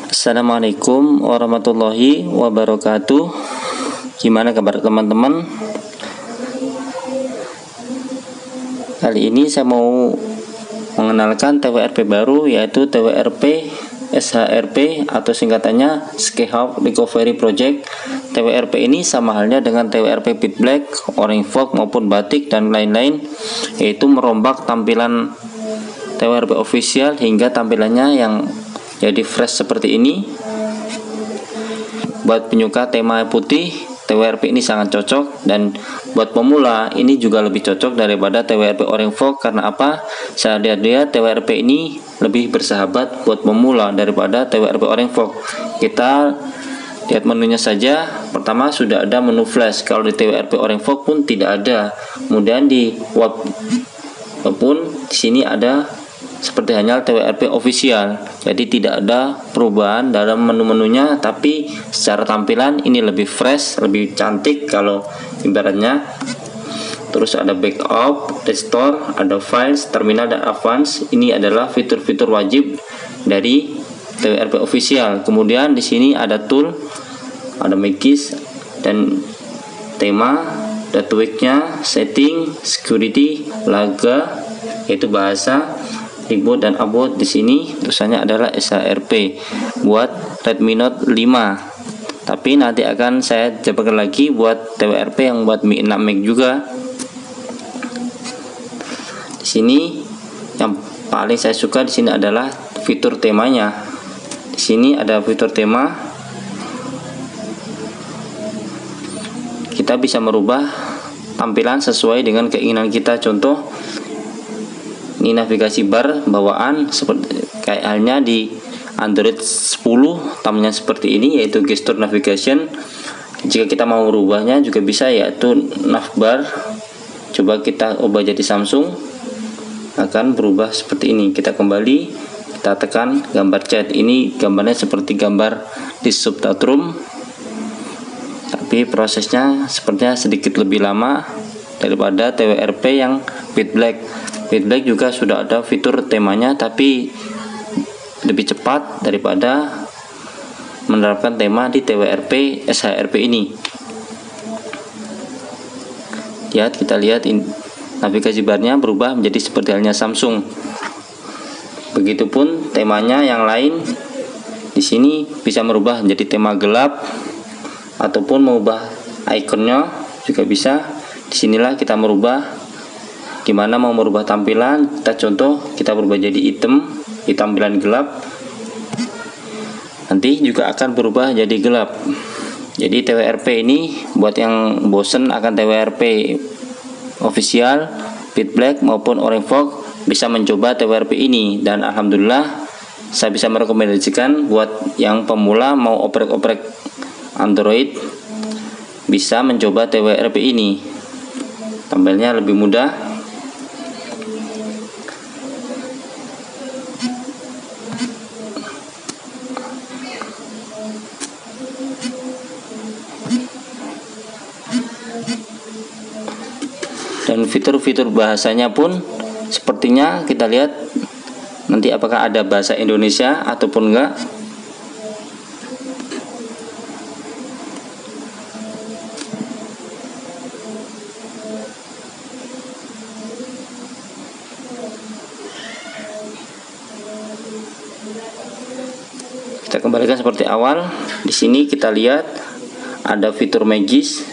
Assalamualaikum warahmatullahi wabarakatuh. Gimana kabar teman-teman? Kali ini saya mau mengenalkan TWRP baru, yaitu TWRP SHRP atau singkatannya Skyhawk Recovery Project. TWRP ini sama halnya dengan TWRP Pit Black, Orange Fog maupun Batik dan lain-lain, yaitu merombak tampilan TWRP official hingga tampilannya yang jadi fresh seperti ini. Buat penyuka tema putih, TWRP ini sangat cocok, dan buat pemula ini juga lebih cocok daripada TWRP Orange Fog. Karena apa? Saya lihat TWRP ini lebih bersahabat buat pemula daripada TWRP Orange Fog. Kita lihat menunya saja. Pertama sudah ada menu flash. Kalau di TWRP Orange Fog pun tidak ada. Kemudian di web pun di sini ada seperti halnya TWRP official, jadi tidak ada perubahan dalam menu-menunya, tapi secara tampilan ini lebih fresh, lebih cantik kalau ibaratnya. Terus ada backup, restore, ada files, terminal, dan advance. Ini adalah fitur-fitur wajib dari TWRP official. Kemudian di sini ada tool, ada magis dan tema, ada tweaknya, setting, security, laga, yaitu bahasa, reboot dan upload. Di sini tulisannya adalah SHRP buat Redmi Note 5. Tapi nanti akan saya jabarkan lagi buat TWRP yang buat Mi 6 Max juga. Di sini yang paling saya suka di sini adalah fitur temanya. Di sini ada fitur tema. Kita bisa merubah tampilan sesuai dengan keinginan kita. Contoh, ini navigasi bar bawaan seperti kayak halnya di Android 10, tampilannya seperti ini, yaitu gesture navigation. Jika kita mau merubahnya juga bisa, yaitu navbar. Coba kita ubah jadi Samsung, akan berubah seperti ini. Kita kembali, kita tekan gambar chat. Ini gambarnya seperti gambar di subtitrum, tapi prosesnya sepertinya sedikit lebih lama daripada TWRP yang Pit Black. Pit Black juga sudah ada fitur temanya, tapi lebih cepat daripada menerapkan tema di TWRP SHRP ini. Kita lihat navigasi barnya berubah menjadi seperti halnya Samsung. Begitupun temanya yang lain. Di sini bisa merubah menjadi tema gelap ataupun mengubah ikonnya juga bisa. Disinilah kita merubah. Gimana mau merubah tampilan? Kita contoh, kita berubah jadi hitam di tampilan gelap. Nanti juga akan berubah jadi gelap. Jadi TWRP ini buat yang bosen akan TWRP official, Pit Black maupun Orange Fog, bisa mencoba TWRP ini. Dan alhamdulillah saya bisa merekomendasikan buat yang pemula mau oprek-oprek Android, bisa mencoba TWRP ini. Tampilnya lebih mudah. Dan fitur-fitur bahasanya pun sepertinya kita lihat nanti apakah ada bahasa Indonesia ataupun enggak. Kita kembalikan seperti awal. Di sini kita lihat ada fitur magis.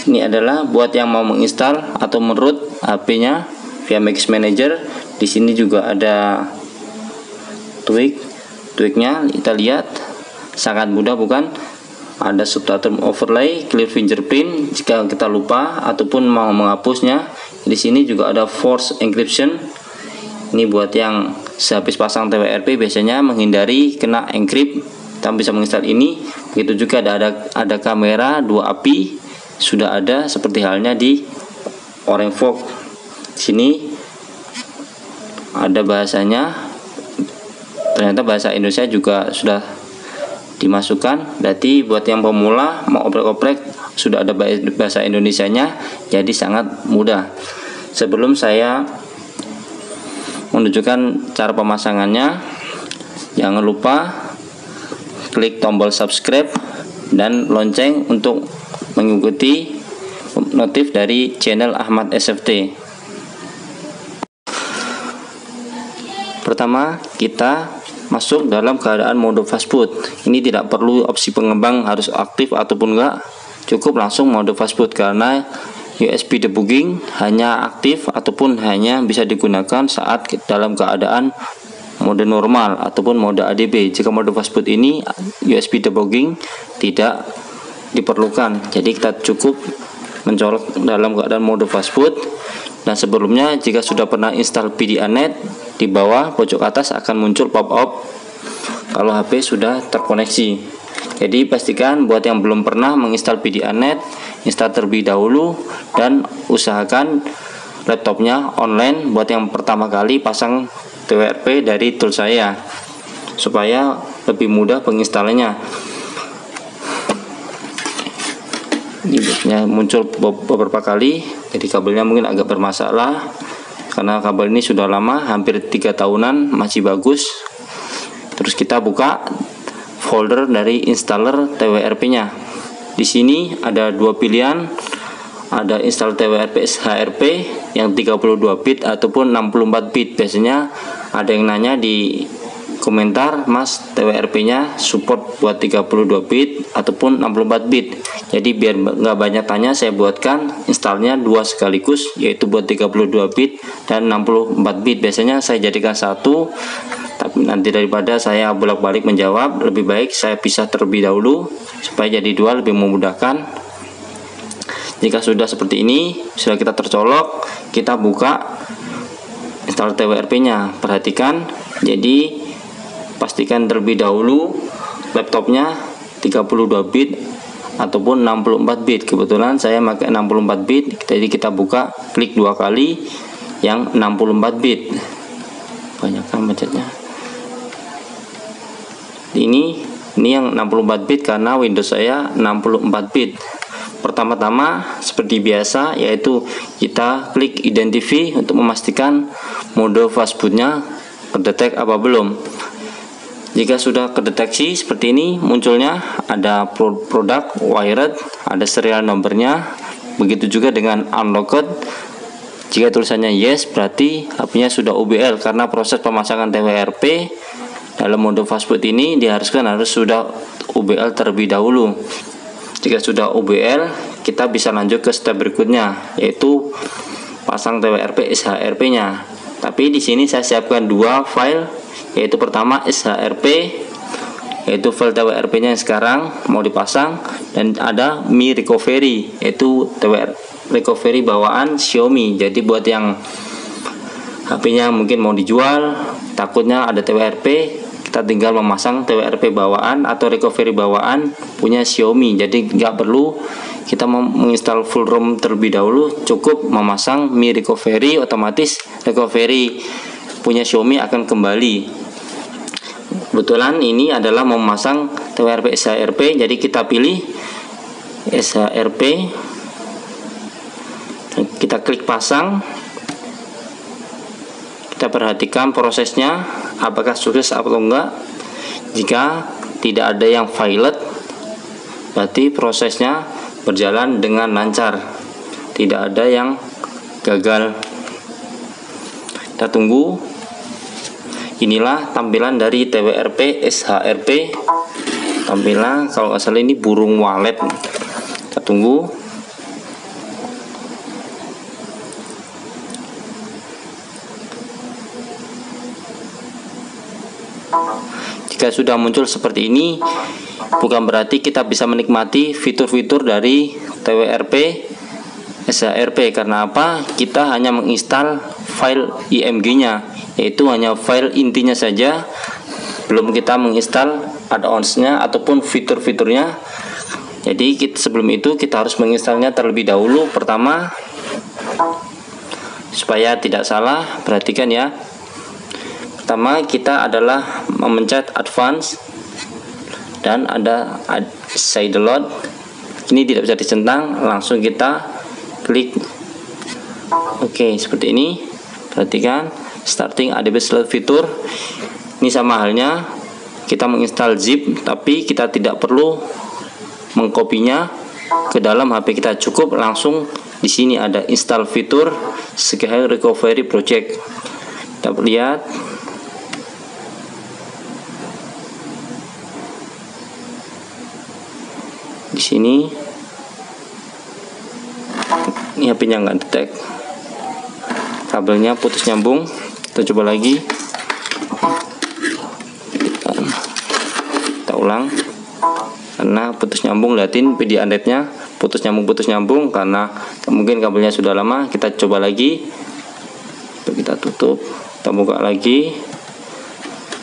Ini adalah buat yang mau menginstal atau meroot HP-nya via Magis Manager. Di sini juga ada tweaknya. Kita lihat sangat mudah, bukan? Ada subtitrum overlay, clear fingerprint jika kita lupa ataupun mau menghapusnya. Di sini juga ada force encryption. Ini buat yang sehabis pasang TWRP biasanya menghindari kena encrypt, kita bisa menginstal ini. Begitu juga ada kamera 2 API, sudah ada seperti halnya di Orange Fog. Sini ada bahasanya, ternyata bahasa Indonesia juga sudah dimasukkan. Berarti buat yang pemula mau oprek-oprek sudah ada bahasa Indonesianya, jadi sangat mudah. Sebelum saya menunjukkan cara pemasangannya, Jangan lupa klik tombol subscribe dan lonceng untuk mengikuti notif dari channel Ahmad SFT. Pertama, kita masuk dalam keadaan mode fastboot. Ini tidak perlu opsi pengembang harus aktif ataupun enggak, cukup langsung mode fastboot karena USB debugging hanya aktif ataupun hanya bisa digunakan saat dalam keadaan mode normal ataupun mode ADB. Jika mode fastboot ini USB debugging tidak diperlukan, jadi kita cukup mencolok dalam keadaan mode fastboot. Dan sebelumnya jika sudah pernah install PDA-Net, di bawah pojok atas akan muncul pop-up kalau HP sudah terkoneksi. Jadi pastikan buat yang belum pernah menginstal PDA-Net, install terlebih dahulu dan usahakan laptopnya online. Buat yang pertama kali pasang TWRP dari tool saya supaya lebih mudah penginstalannya. Ini muncul beberapa kali, jadi kabelnya mungkin agak bermasalah karena kabel ini sudah lama, hampir 3 tahunan, masih bagus. Terus kita buka folder dari installer TWRP-nya. Di sini ada dua pilihan, ada install TWRP SHRP yang 32 bit ataupun 64 bit. Biasanya ada yang nanya di komentar, Mas, TWRP-nya support buat 32 bit ataupun 64 bit. Jadi biar nggak banyak tanya, saya buatkan installnya dua sekaligus, yaitu buat 32 bit dan 64 bit. Biasanya saya jadikan satu, tapi nanti daripada saya bolak-balik menjawab, lebih baik saya pisah terlebih dahulu supaya jadi dua, lebih memudahkan. Jika sudah seperti ini, sudah kita tercolok, kita buka install TWRP-nya. Perhatikan, jadi pastikan terlebih dahulu laptopnya 32 bit ataupun 64 bit. Kebetulan saya pakai 64 bit, jadi kita buka, klik dua kali yang 64 bit. Banyak kan bacanya. Ini yang 64 bit karena Windows saya 64 bit. Pertama-tama seperti biasa, yaitu kita klik identify untuk memastikan mode fastbootnya kedetek apa belum. Jika sudah kedeteksi seperti ini, munculnya ada produk wired, ada serial nomornya. Begitu juga dengan unlocked. Jika tulisannya yes, berarti HP-nya sudah UBL karena proses pemasangan TWRP dalam mode fastboot ini diharuskan harus sudah UBL terlebih dahulu. Jika sudah UBL, kita bisa lanjut ke step berikutnya, yaitu pasang TWRP SHRP-nya. Tapi di sini saya siapkan dua file, yaitu pertama SHRP, yaitu file TWRP-nya yang sekarang mau dipasang, dan ada Mi Recovery, yaitu TWR recovery bawaan Xiaomi. Jadi buat yang HP-nya mungkin mau dijual, takutnya ada TWRP, kita tinggal memasang TWRP bawaan atau recovery bawaan punya Xiaomi. Jadi nggak perlu kita menginstal full ROM terlebih dahulu, cukup memasang Mi Recovery, otomatis recovery punya Xiaomi akan kembali. Kebetulan ini adalah memasang TWRP SHRP, jadi kita pilih SHRP, kita klik pasang. Kita perhatikan prosesnya apakah sukses atau enggak. Jika tidak ada yang violet, berarti prosesnya berjalan dengan lancar, tidak ada yang gagal. Kita tunggu. Inilah tampilan dari TWRP SHRP. Tampilan kalau nggak salah ini burung walet. Kita tunggu. Jika sudah muncul seperti ini, bukan berarti kita bisa menikmati fitur-fitur dari TWRP SHRP. Karena apa? Kita hanya menginstal file IMG-nya, yaitu hanya file intinya saja, belum kita menginstal add-ons-nya ataupun fitur-fiturnya. Jadi sebelum itu kita harus menginstalnya terlebih dahulu. Pertama, supaya tidak salah, perhatikan ya. Pertama kita adalah memencet advance dan ada sideload. Ini tidak bisa dicentang, langsung kita klik Oke, seperti ini. Perhatikan starting ADB slot fitur. Ini sama halnya kita menginstal zip, tapi kita tidak perlu mengkopinya ke dalam HP kita, cukup langsung di sini ada install fitur SKH Recovery Project. Kita lihat di sini, ini HP-nya nggak detect, kabelnya putus nyambung. Kita coba lagi, kita ulang karena putus nyambung. Lihatin video androidnya putus nyambung karena mungkin kabelnya sudah lama. Kita coba lagi, kita tutup, kita buka lagi.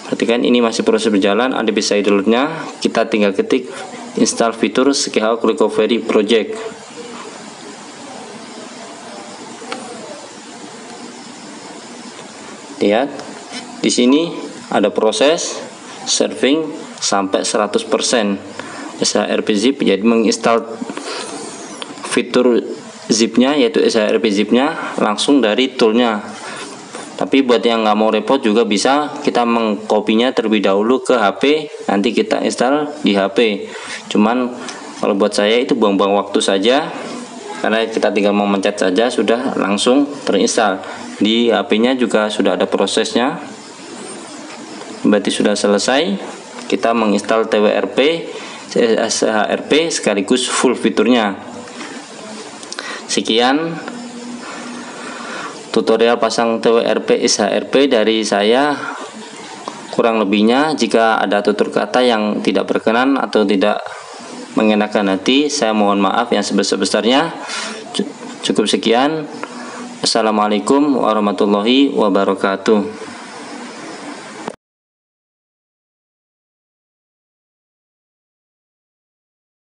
Perhatikan ini masih proses berjalan, ada bisa downloadnya. Kita tinggal ketik install fitur SKH Recovery Project. Lihat di sini ada proses serving sampai 100% SHRP zip, jadi menginstal fitur zipnya, yaitu SHRP zipnya langsung dari toolnya. Tapi buat yang nggak mau repot juga bisa kita mengkopinya terlebih dahulu ke HP, nanti kita install di HP. Cuman kalau buat saya itu buang-buang waktu saja, karena kita tinggal memencet saja sudah langsung terinstall. Di HP-nya juga sudah ada prosesnya, berarti sudah selesai. Kita menginstal TWRP SHRP sekaligus full fiturnya. Sekian tutorial pasang TWRP SHRP dari saya. Kurang lebihnya, jika ada tutur kata yang tidak berkenan atau tidak mengenakan hati, saya mohon maaf yang sebesar-besarnya. Cukup sekian. Assalamualaikum warahmatullahi wabarakatuh.